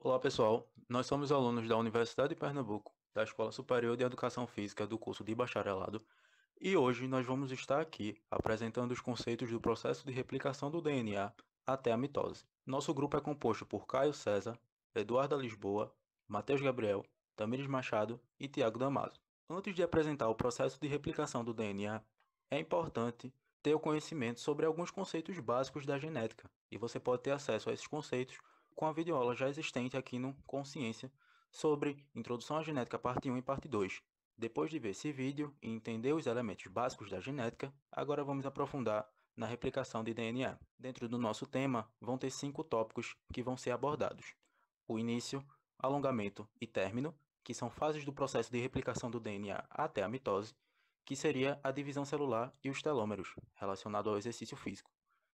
Olá pessoal, nós somos alunos da Universidade de Pernambuco, da Escola Superior de Educação Física do curso de Bacharelado, e hoje nós vamos estar aqui apresentando os conceitos do processo de replicação do DNA até a mitose. Nosso grupo é composto por Caio César, Eduardo Lisboa, Matheus Gabriel, Tamires Machado e Tiago Damaso. Antes de apresentar o processo de replicação do DNA, é importante ter o conhecimento sobre alguns conceitos básicos da genética, e você pode ter acesso a esses conceitos com a videoaula já existente aqui no Consciência sobre Introdução à Genética parte 1 e parte 2. Depois de ver esse vídeo e entender os elementos básicos da genética, agora vamos aprofundar na replicação de DNA. Dentro do nosso tema, vão ter 5 tópicos que vão ser abordados: o início, alongamento e término, que são fases do processo de replicação do DNA até a mitose, que seria a divisão celular e os telômeros, relacionado ao exercício físico,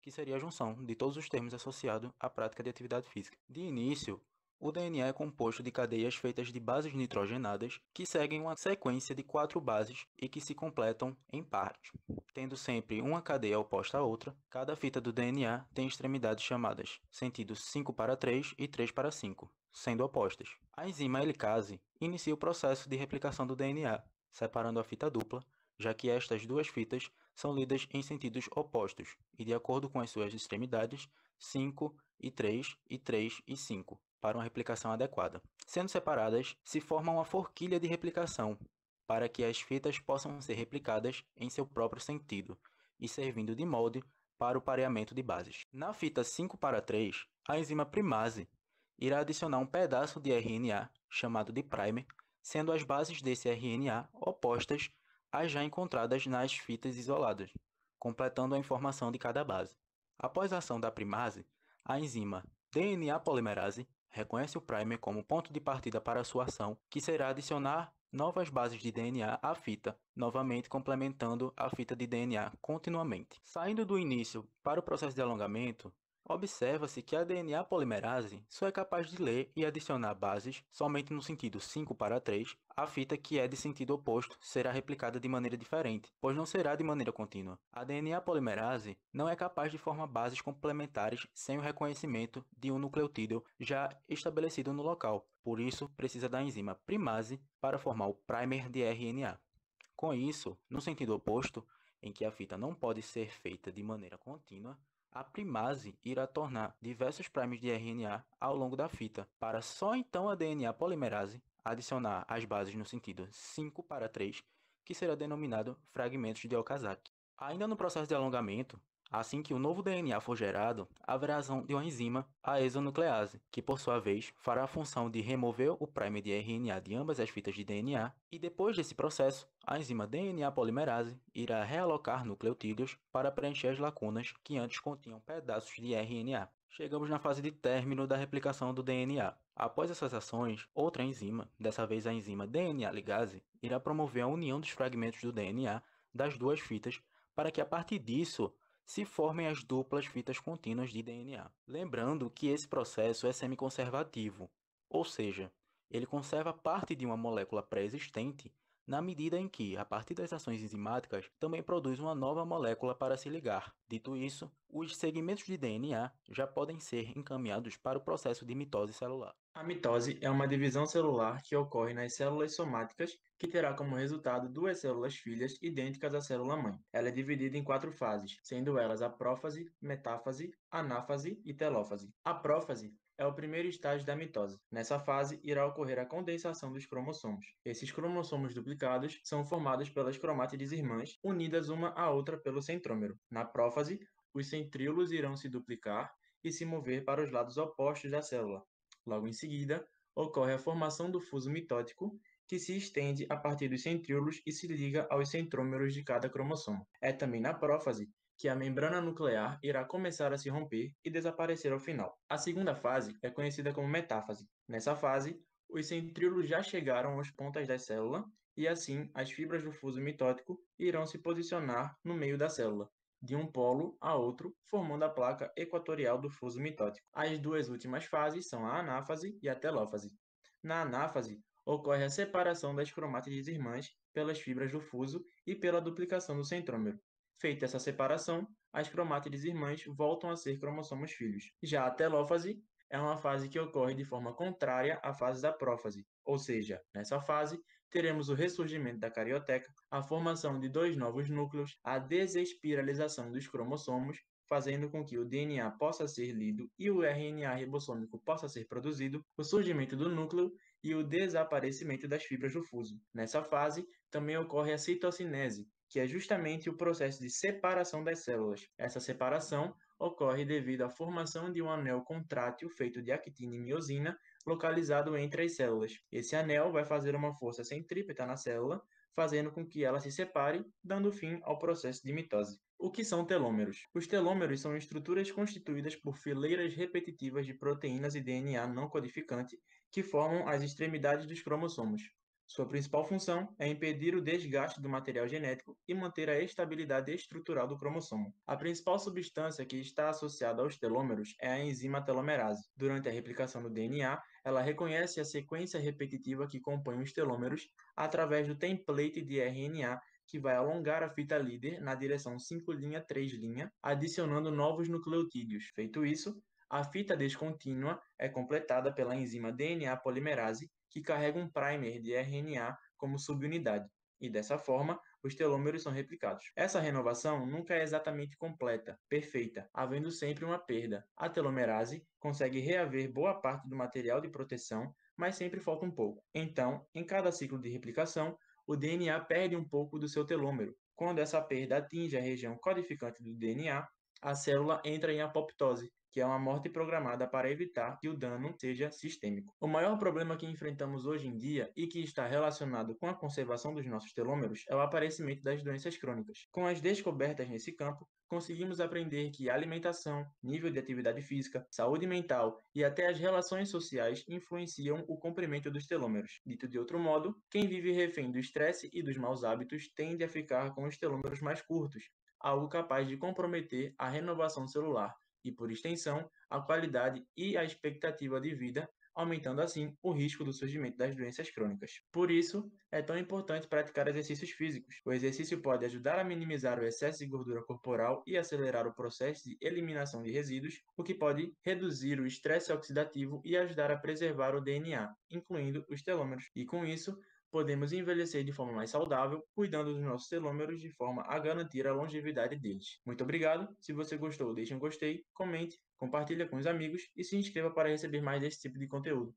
que seria a junção de todos os termos associados à prática de atividade física. De início, o DNA é composto de cadeias feitas de bases nitrogenadas que seguem uma sequência de 4 bases e que se completam em pares. Tendo sempre uma cadeia oposta à outra, cada fita do DNA tem extremidades chamadas sentido 5 para 3 e 3 para 5, sendo opostas. A enzima helicase inicia o processo de replicação do DNA, separando a fita dupla, já que estas duas fitas são lidas em sentidos opostos e de acordo com as suas extremidades, 5 e 3 e 3 e 5, para uma replicação adequada. Sendo separadas, se forma uma forquilha de replicação, para que as fitas possam ser replicadas em seu próprio sentido, e servindo de molde para o pareamento de bases. Na fita 5 para 3, a enzima primase irá adicionar um pedaço de RNA, chamado de primer, sendo as bases desse RNA opostas às já encontradas nas fitas isoladas, completando a informação de cada base. Após a ação da primase, a enzima DNA polimerase reconhece o primer como ponto de partida para a sua ação, que será adicionar novas bases de DNA à fita, novamente complementando a fita de DNA continuamente. Saindo do início para o processo de alongamento, observa-se que a DNA polimerase só é capaz de ler e adicionar bases somente no sentido 5 para 3, a fita que é de sentido oposto será replicada de maneira diferente, pois não será de maneira contínua. A DNA polimerase não é capaz de formar bases complementares sem o reconhecimento de um nucleotídeo já estabelecido no local, por isso precisa da enzima primase para formar o primer de RNA. Com isso, no sentido oposto, em que a fita não pode ser feita de maneira contínua, a primase irá tornar diversos primers de RNA ao longo da fita, para só então a DNA polimerase adicionar as bases no sentido 5 para 3, que será denominado fragmentos de Okazaki. Ainda no processo de alongamento, assim que o novo DNA for gerado, haverá ação de uma enzima, a exonuclease, que por sua vez fará a função de remover o primer de RNA de ambas as fitas de DNA, e depois desse processo, a enzima DNA polimerase irá realocar nucleotídeos para preencher as lacunas que antes continham pedaços de RNA. Chegamos na fase de término da replicação do DNA. Após essas ações, outra enzima, dessa vez a enzima DNA ligase, irá promover a união dos fragmentos do DNA das duas fitas para que a partir disso se formem as duplas fitas contínuas de DNA. Lembrando que esse processo é semiconservativo, ou seja, ele conserva parte de uma molécula pré-existente na medida em que, a partir das ações enzimáticas, também produz uma nova molécula para se ligar. Dito isso, os segmentos de DNA já podem ser encaminhados para o processo de mitose celular. A mitose é uma divisão celular que ocorre nas células somáticas, que terá como resultado duas células filhas idênticas à célula-mãe. Ela é dividida em 4 fases, sendo elas a prófase, metáfase, anáfase e telófase. A prófase é o primeiro estágio da mitose. Nessa fase, irá ocorrer a condensação dos cromossomos. Esses cromossomos duplicados são formados pelas cromátides irmãs, unidas uma à outra pelo centrômero. Na prófase, os centríolos irão se duplicar e se mover para os lados opostos da célula. Logo em seguida, ocorre a formação do fuso mitótico, que se estende a partir dos centríolos e se liga aos centrômeros de cada cromossomo. É também na prófase que a membrana nuclear irá começar a se romper e desaparecer ao final. A segunda fase é conhecida como metáfase. Nessa fase, os centríolos já chegaram às pontas da célula e assim as fibras do fuso mitótico irão se posicionar no meio da célula, de um polo a outro, formando a placa equatorial do fuso mitótico. As duas últimas fases são a anáfase e a telófase. Na anáfase, ocorre a separação das cromátides irmãs pelas fibras do fuso e pela duplicação do centrômero. Feita essa separação, as cromátides irmãs voltam a ser cromossomos filhos. Já a telófase é uma fase que ocorre de forma contrária à fase da prófase, ou seja, nessa fase, teremos o ressurgimento da carioteca, a formação de dois novos núcleos, a desespiralização dos cromossomos, fazendo com que o DNA possa ser lido e o RNA ribossômico possa ser produzido, o surgimento do núcleo e o desaparecimento das fibras do fuso. Nessa fase, também ocorre a citocinese, que é justamente o processo de separação das células. Essa separação ocorre devido à formação de um anel contrátil feito de actina e miosina localizado entre as células. Esse anel vai fazer uma força centrípeta na célula, fazendo com que ela se separe, dando fim ao processo de mitose. O que são telômeros? Os telômeros são estruturas constituídas por fileiras repetitivas de proteínas e DNA não codificante que formam as extremidades dos cromossomos. Sua principal função é impedir o desgaste do material genético e manter a estabilidade estrutural do cromossomo. A principal substância que está associada aos telômeros é a enzima telomerase. Durante a replicação do DNA, ela reconhece a sequência repetitiva que compõe os telômeros através do template de RNA que vai alongar a fita líder na direção 5' 3', adicionando novos nucleotídeos. Feito isso, a fita descontínua é completada pela enzima DNA polimerase, que carrega um primer de RNA como subunidade, e dessa forma, os telômeros são replicados. Essa renovação nunca é exatamente completa, perfeita, havendo sempre uma perda. A telomerase consegue reaver boa parte do material de proteção, mas sempre falta um pouco. Então, em cada ciclo de replicação, o DNA perde um pouco do seu telômero. Quando essa perda atinge a região codificante do DNA, a célula entra em apoptose, que é uma morte programada para evitar que o dano seja sistêmico. O maior problema que enfrentamos hoje em dia e que está relacionado com a conservação dos nossos telômeros é o aparecimento das doenças crônicas. Com as descobertas nesse campo, conseguimos aprender que a alimentação, nível de atividade física, saúde mental e até as relações sociais influenciam o comprimento dos telômeros. Dito de outro modo, quem vive refém do estresse e dos maus hábitos tende a ficar com os telômeros mais curtos, algo capaz de comprometer a renovação celular e, por extensão, a qualidade e a expectativa de vida, aumentando assim o risco do surgimento das doenças crônicas. Por isso, é tão importante praticar exercícios físicos. O exercício pode ajudar a minimizar o excesso de gordura corporal e acelerar o processo de eliminação de resíduos, o que pode reduzir o estresse oxidativo e ajudar a preservar o DNA, incluindo os telômeros. E com isso, podemos envelhecer de forma mais saudável, cuidando dos nossos telômeros de forma a garantir a longevidade deles. Muito obrigado. Se você gostou, deixe um gostei, comente, compartilhe com os amigos e se inscreva para receber mais desse tipo de conteúdo.